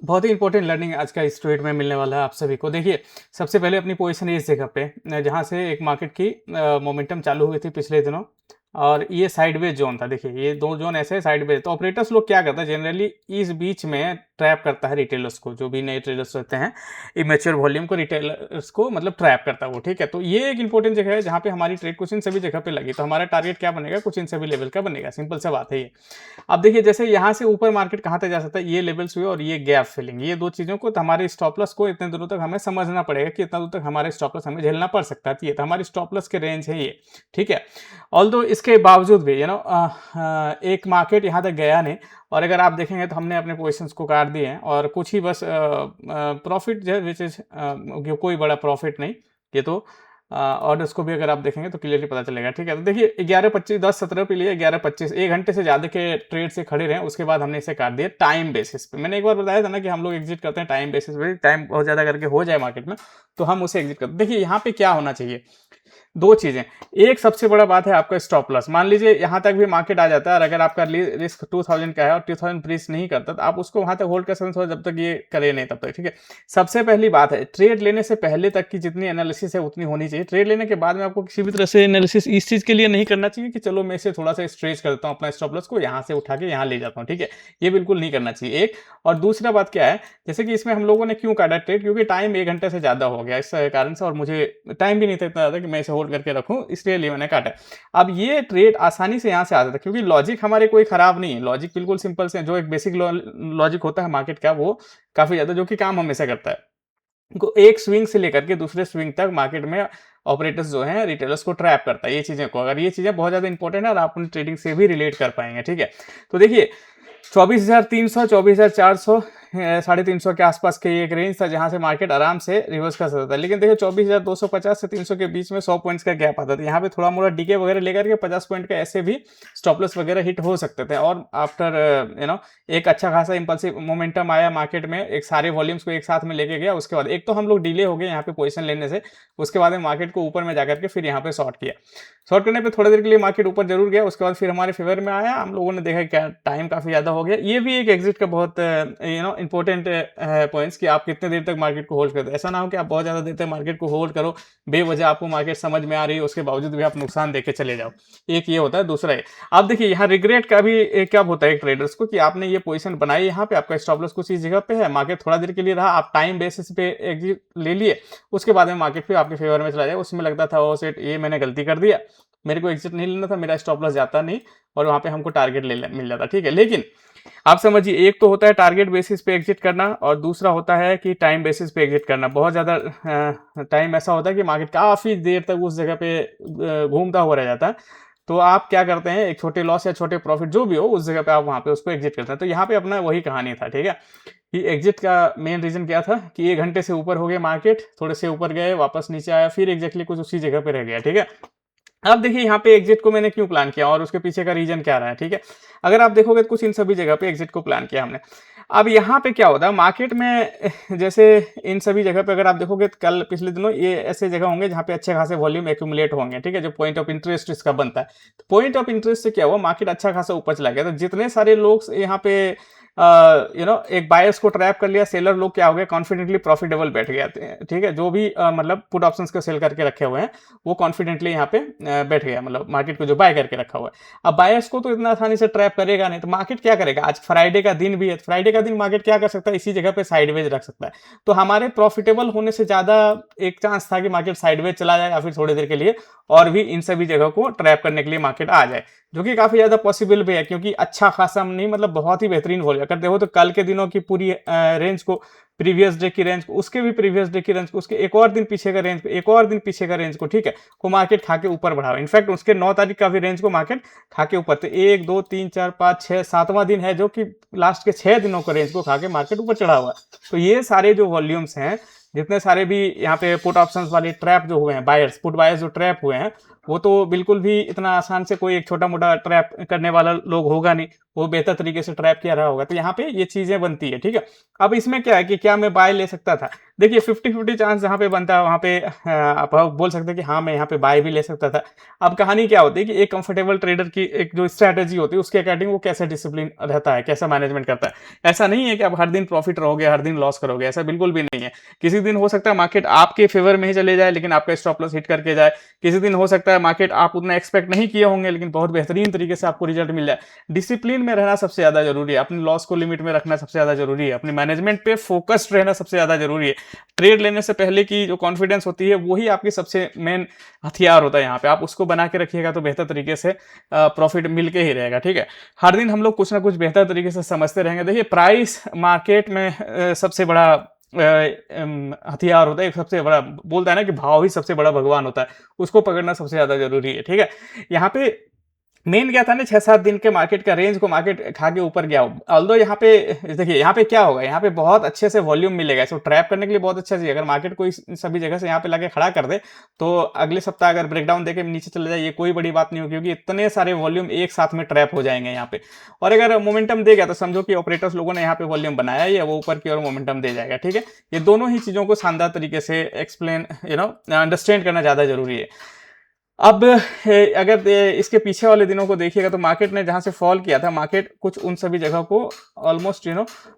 बहुत ही important learning आज का इस ट्रेड में मिलने वाला है आप सभी को। देखिए, सबसे पहले अपनी पोजीशन है इस जगह पे जहाँ से एक मार्केट की मोमेंटम चालू हुई थी पिछले दिनों और ये साइडवेज जोन था। देखिए, ये 2 जोन ऐसे साइडवेज, तो ऑपरेटर्स लोग क्या करते हैं जनरली इस बीच में ट्रैप करता है रिटेलर्स को, जो भी नए ट्रेडर्स होते हैं, इमेच्योर वॉल्यूम को रिटेलर्स को मतलब ट्रैप करता है वो, ठीक है। तो ये एक इंपॉर्टेंट जगह है जहाँ पे हमारी ट्रेड कुछ इन सभी जगह पे लगी, तो हमारा टारगेट क्या बनेगा, कुछ इन सभी लेवल का बनेगा। सिंपल सा बात है ये। अब देखिए, जैसे यहाँ से ऊपर मार्केट कहाँ तक जा सकता है, ये लेवल्स हुए और ये गैप फिलिंग, ये दो चीज़ों को, तो हमारे स्टॉप लॉस को इतने दूरों तक हमें समझना पड़ेगा कि इतना दूर तक हमारे स्टॉप लॉस हमें झेलना पड़ सकता है। तो ये तो हमारी स्टॉप लॉस के रेंज है ये, ठीक है। ऑल्दो इसके बावजूद भी एक मार्केट यहाँ तक गया नहीं, और अगर आप देखेंगे तो हमने अपने पोजिशंस को काट दिए हैं और कुछ ही बस प्रॉफिट जो है विच इज कोई बड़ा प्रॉफिट नहीं। ये तो ऑर्डर्स को भी अगर आप देखेंगे तो क्लियरली पता चलेगा, ठीक है। तो देखिए 11:25 10:17 पे लिए 11:25, 1 घंटे से ज़्यादा के ट्रेड से खड़े रहे, उसके बाद हमने इसे काट दिया टाइम बेसिस पे। मैंने एक बार बताया था ना कि हम लोग एग्जिट करते हैं टाइम बेसिस पे, टाइम बहुत ज़्यादा करके हो जाए मार्केट में तो हम उसे एग्जिट करते हैं। देखिए यहाँ पे क्या होना चाहिए, दो चीजें। एक सबसे बड़ा बात है आपका स्टॉप लॉस। मान लीजिए यहां तक भी मार्केट आ जाता है और अगर आपका रिस्क 2000 का है और 2000 ब्रीच नहीं करता तो आप उसको वहां तक होल्ड कर सकते हो जब तक ये करे नहीं तब तक, ठीक है। सबसे पहली बात है, ट्रेड लेने से पहले तक की जितनी एनालिसिस है उतनी होनी चाहिए। ट्रेड लेने के बाद में आपको किसी भी तरह से एनालिसिस इस चीज के लिए नहीं करना चाहिए कि चलो मैं इसे थोड़ा सा स्ट्रेच करता हूँ, अपना स्टॉप लॉस को यहाँ से उठा के यहाँ ले जाता हूँ, ठीक है। ये बिल्कुल नहीं करना चाहिए, एक। और दूसरा बात क्या है, जैसे कि इसमें हम लोगों ने क्यों काटा ट्रेड, क्योंकि टाइम 1 घंटे से ज्यादा हो गया इस कारण से, और मुझे टाइम भी नहीं था इतना ज्यादा कि मैं इसे होल्ड करके रखूं, इसलिए लिए मैंने काटा। अब ये ट्रेड आसानी से यहाँ से आ जाता है क्योंकि लॉजिक हमारे कोई खराब नहीं है, लॉजिक बिल्कुल सिंपल से, जो एक बेसिक लॉजिक होता है मार्केट का वो काफी ज्यादा जो कि काम हमेशा करता है। एक स्विंग से लेकर के दूसरे स्विंग तक मार्केट में ऑपरेटर्स जो हैं रिटेलर्स को ट्रैप करता है, ये चीजें को, अगर ये चीजें बहुत ज्यादा इंपॉर्टेंट है और आप अपनी ट्रेडिंग से भी रिलेट कर पाएंगे, ठीक है। तो देखिए 24,300 24,400 350 के आसपास के एक रेंज था जहां से मार्केट आराम से रिवर्स कर सकता था, लेकिन देखिए 24,250 से 300 के बीच में 100 पॉइंट्स का गैप आता था। यहाँ पे थोड़ा मोड़ा डीके वगैरह लेकर के 50 पॉइंट का ऐसे भी स्टॉप लॉस वगैरह हिट हो सकते थे, और आफ्टर एक अच्छा खासा इंपल्सिव मोमेंटम आया मार्केट में, एक सारे वॉल्यूम्स को एक साथ में लेके गया, उसके बाद एक तो हम लोग डिले हो गए यहाँ पे पोजीशन लेने से, उसके बाद में मार्केट को ऊपर में जाकर के फिर यहाँ पे शॉर्ट किया। शॉर्ट करने पे थोड़ी देर के लिए मार्केट ऊपर जरूर गया, उसके बाद फिर हमारे फेवर में आया, हम लोगों ने देखा क्या टाइम काफी ज्यादा हो गया। ये भी एक एग्जिट का बहुत इंपॉर्टेंट पॉइंट्स कि आप कितने देर तक मार्केट को होल्ड करते हैं। ऐसा ना हो कि आप बहुत ज्यादा देर तक मार्केट को होल्ड करो, बेवजह आपको मार्केट समझ में आ रही है उसके बावजूद भी आप नुकसान देके चले जाओ, एक ये होता है। दूसरा है, आप देखिए यहाँ रिग्रेट का भी क्या होता है ट्रेडर्स को कि आपने ये पोजीशन बनाई, यहाँ पे आपका स्टॉप लॉस कुछ इस जगह पे है, मार्केट थोड़ा देर के लिए रहा, आप टाइम बेसिस पे एग्जिट ले लिए, उसके बाद में मार्केट फिर आपके फेवर में चला जाए, उसमें लगता था ओ सेट ये मैंने गलती कर दिया, मेरे को एग्जिट नहीं लेना था, मेरा स्टॉप लॉस जाता नहीं और वहां पे हमको टारगेट मिल जाता, ठीक है। लेकिन आप समझिए, एक तो होता है टारगेट बेसिस पे एग्जिट करना और दूसरा होता है कि टाइम बेसिस पे एग्जिट करना। बहुत ज्यादा टाइम ऐसा होता है कि मार्केट काफी देर तक उस जगह पे घूमता हुआ रह जाता है, तो आप क्या करते हैं, एक छोटे लॉस या छोटे प्रॉफिट जो भी हो उस जगह पे आप वहां पे उसको एग्जिट करते हैं। तो यहाँ पे अपना वही कहानी था, ठीक है, कि एग्जिट का मेन रीजन क्या था कि 1 घंटे से ऊपर हो गए मार्केट, थोड़े से ऊपर गए वापस नीचे आया, फिर एग्जैक्टली कुछ उसी जगह पे रह गया, ठीक है। अब देखिए यहाँ पे एग्जिट को मैंने क्यों प्लान किया और उसके पीछे का रीजन क्या रहा है, ठीक है। अगर आप देखोगे तो कुछ इन सभी जगह पे एग्जिट को प्लान किया हमने। अब यहाँ पे क्या होता है मार्केट में, जैसे इन सभी जगह पे अगर आप देखोगे तो कल पिछले दिनों ये ऐसे जगह होंगे जहाँ पे अच्छे खासे वॉल्यूम एक्यूमुलेट होंगे, ठीक है, जो पॉइंट ऑफ इंटरेस्ट इसका बनता है। तो पॉइंट ऑफ इंटरेस्ट से क्या हुआ, मार्केट अच्छा खासा ऊपर चला गया, तो जितने सारे लोग यहाँ पे एक बायर्स को ट्रैप कर लिया, सेलर लोग क्या हो गया, कॉन्फिडेंटली प्रॉफिटेबल बैठ गया, ठीक है। जो भी मतलब पुट ऑप्शंस को सेल करके रखे हुए हैं वो कॉन्फिडेंटली यहाँ पे बैठ गया, मतलब मार्केट को जो बाय करके रखा हुआ है। अब बायर्स को तो इतना आसानी से ट्रैप करेगा नहीं, तो मार्केट क्या करेगा, आज फ्राइडे का दिन भी है, फ्राइडे का दिन मार्केट क्या कर सकता है, इसी जगह पे साइडवेज रख सकता है। तो हमारे प्रॉफिटेबल होने से ज्यादा एक चांस था कि मार्केट साइडवेज चला जाए या फिर थोड़ी देर के लिए और भी इन सभी जगह को ट्रैप करने के लिए मार्केट आ जाए, जो कि काफी ज्यादा पॉसिबल भी है क्योंकि अच्छा खासा नहीं, मतलब बहुत ही बेहतरीन वॉल्यूम। अगर देखो तो कल के दिनों की पूरी रेंज को, प्रीवियस डे की रेंज को, उसके भी प्रीवियस डे की रेंज को, उसके एक और दिन पीछे का रेंज को, एक और दिन पीछे का रेंज को, ठीक है, को मार्केट खा के ऊपर बढ़ावा। इनफैक्ट उसके 9 तारीख का भी रेंज को मार्केट खा के ऊपर, तो 1 2 3 4 5 6 7वां दिन है जो कि लास्ट के 6 दिनों का रेंज को खा के मार्केट ऊपर चढ़ा हुआ है। तो ये सारे जो वॉल्यूम्स हैं, जितने सारे भी यहाँ पे पुट ऑप्शंस वाले ट्रैप जो हुए हैं, बायर्स पुट बायर्स जो ट्रैप हुए हैं, वो तो बिल्कुल भी इतना आसान से कोई एक छोटा मोटा ट्रैप करने वाला लोग होगा नहीं, वो बेहतर तरीके से ट्रैप किया रहा होगा। तो यहाँ पे ये चीजें बनती है, ठीक है। अब इसमें क्या है कि क्या मैं बाय ले सकता था, देखिए 50-50 चांस जहाँ पे बनता है वहाँ पे आप बोल सकते हैं कि हाँ, मैं यहाँ पे बाय भी ले सकता था। अब कहानी क्या होती है कि एक कंफर्टेबल ट्रेडर की एक जो स्ट्रैटेजी होती है उसके अकॉर्डिंग वो कैसा डिसिप्लिन रहता है, कैसा मैनेजमेंट करता है। ऐसा नहीं है कि आप हर दिन प्रॉफिट रहोगे, हर दिन लॉस करोगे, ऐसा बिल्कुल भी नहीं है। किसी दिन हो सकता है मार्केट आपके फेवर में ही चले जाए लेकिन आपका स्टॉप लॉस हिट करके जाए। किसी दिन हो सकता है मार्केट आप उतना एक्सपेक्ट नहीं किए होंगे लेकिन बहुत बेहतरीन तरीके से आपको रिजल्ट मिल जाए। डिसिप्लिन में रहना सबसे ज़्यादा ज़रूरी है, अपने लॉस को लिमिट में रखना सबसे ज़्यादा ज़रूरी है, अपने मैनेजमेंट पे फोकस्ड रहना सबसे ज़्यादा ज़रूरी है। ट्रेड लेने से पहले की जो कॉन्फिडेंस होती है वही आपकी सबसे मेन हथियार होता है यहाँ पे। आप उसको बना के रखिएगा तो बेहतर तरीके से प्रॉफिट मिल के ही रहेगा, ठीक है। हर दिन हम लोग कुछ ना कुछ बेहतर तरीके से समझते रहेंगे। देखिए प्राइस मार्केट में सबसे बड़ा हथियार होता है, एक सबसे बड़ा बोलता है ना कि भाव ही सबसे बड़ा भगवान होता है, उसको पकड़ना सबसे ज्यादा जरूरी है, ठीक है। यहाँ पे मेन क्या था ना, 6-7 दिन के मार्केट का रेंज को मार्केट खा के ऊपर गया। ऑल्दो यहाँ पे देखिए यहाँ पे क्या होगा, यहाँ पे बहुत अच्छे से वॉल्यूम मिलेगा, इसको ट्रैप करने के लिए बहुत अच्छा चाहिए। अगर मार्केट कोई सभी जगह से यहाँ पे लाके खड़ा कर दे तो अगले सप्ताह अगर ब्रेकडाउन देके नीचे चले जाए ये कोई बड़ी बात नहीं होगी, क्योंकि इतने सारे वॉल्यूम एक साथ में ट्रैप हो जाएंगे यहाँ पे। और अगर मोमेंटम देगा तो समझो कि ऑपरेटर्स लोगों ने यहाँ पे वॉल्यूम बनाया है, वो ऊपर की ओर मोमेंटम दे जाएगा, ठीक है। ये दोनों ही चीजों को शानदार तरीके से एक्सप्लेन अंडरस्टैंड करना ज्यादा जरूरी है। अब अगर इसके पीछे वाले दिनों को देखिएगा तो मार्केट ने जहां से फॉल किया था, मार्केट कुछ उन सभी जगह को ऑलमोस्ट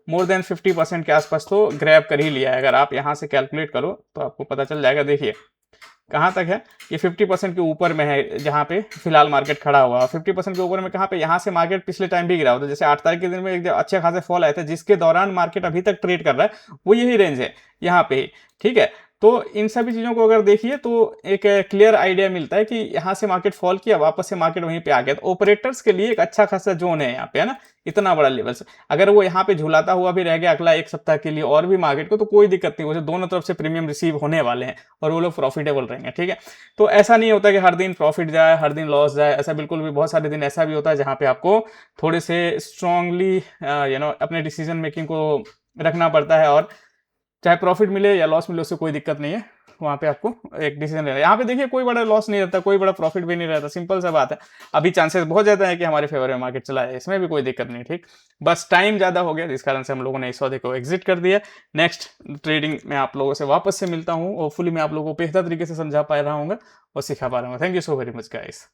मोर देन 50% के आसपास तो ग्रैब कर ही लिया है। अगर आप यहां से कैलकुलेट करो तो आपको पता चल जाएगा। देखिए कहाँ तक है, ये 50% के ऊपर में है जहां पे फिलहाल मार्केट खड़ा हुआ। 50% के ऊपर में कहाँ पे, यहाँ से मार्केट पिछले टाइम भी गिरा होता है। जैसे 8 तारीख के दिन में एक अच्छे खासे फॉल आए थे जिसके दौरान मार्केट अभी तक ट्रेड कर रहा है, वो यही रेंज है यहाँ पे ही, ठीक है। तो इन सभी चीजों को अगर देखिए तो एक क्लियर आइडिया मिलता है कि यहाँ से मार्केट फॉल किया, वापस से मार्केट वहीं पे आ गया। तो ऑपरेटर्स के लिए एक अच्छा खासा जोन है यहाँ पे, है ना, इतना बड़ा लेवल से। अगर वो यहाँ पे झुलाता हुआ भी रह गया अगला एक सप्ताह के लिए और भी मार्केट को, तो कोई दिक्कत नहीं, वो दोनों तरफ से प्रीमियम रिसीव होने वाले हैं और वो लोग प्रॉफिटेबल रहेंगे, ठीक है। तो ऐसा नहीं होता कि हर दिन प्रॉफिट जाए हर दिन लॉस जाए, ऐसा बिल्कुल भी। बहुत सारे दिन ऐसा भी होता है जहाँ पे आपको थोड़े से स्ट्रांगली अपने डिसीजन मेकिंग को रखना पड़ता है, और चाहे प्रॉफिट मिले या लॉस मिले उससे कोई दिक्कत नहीं है। वहां पे आपको एक डिसीजन लेना है। यहाँ पे देखिए कोई बड़ा लॉस नहीं रहता, कोई बड़ा प्रॉफिट भी नहीं रहता, सिंपल सा बात है। अभी चांसेस बहुत ज्यादा है कि हमारे फेवर में मार्केट चला जाए, इसमें भी कोई दिक्कत नहीं, ठीक। बस टाइम ज्यादा हो गया जिस कारण से हम लोगों ने इस सौदे को एग्जिट कर दिया। नेक्स्ट ट्रेडिंग में आप लोगों से वापस से मिलता हूँ, होपफुली मैं आप लोगों को बेहतर तरीके से समझा पा रहा हूँ और सिखा पा रहा हूँ। Thank you so very much guys.